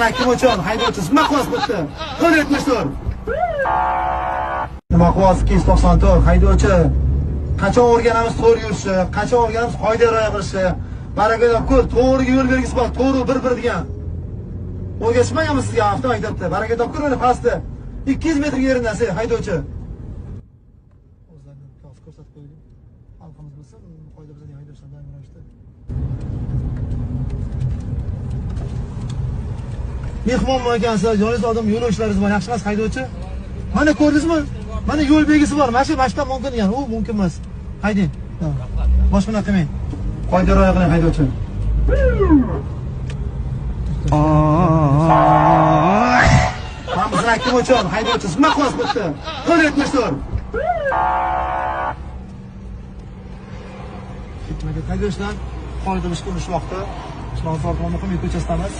aytdim uchun haydovchi nima qilyapsiz bu yerda? 074. Nima qilyapsiz 294 haydovchi? Qachon o'rganamiz to'g'ri yurishni, qachon o'rganamiz qoidaga rioya qilishni? Barakalar ko'p, to'g'riga yo'l belgisi bor, to'g'ri bir degan. O'rgatishmaganmiz sizga avtomaktabda. Baraka topkur mana pastda 200 metr yeridan siz haydovchi. O'zlarining ko'rsatib qo'ydim. Xalqimiz bilsin, qoida buzadigan haydovchilardan ravishda. Mehmonmi ekansiz, joningiz odam yo'lovchilaringiz bor, yaxshi emas haydovchi. Mana ko'rdingizmi? Mana yo'l belgisi bor. Mana shu mashqdan mumkin degan. U mumkin emas. Haydang. Boshqa narsa qilmang. Qoida rioya qiling haydovchi. Hamma aytdim uchun haydovchi nima qilyapsiz bu yerda? 074. Haydovchilar qoida buzib turishmoqda. Chilonzor muhim ko'chasidamiz.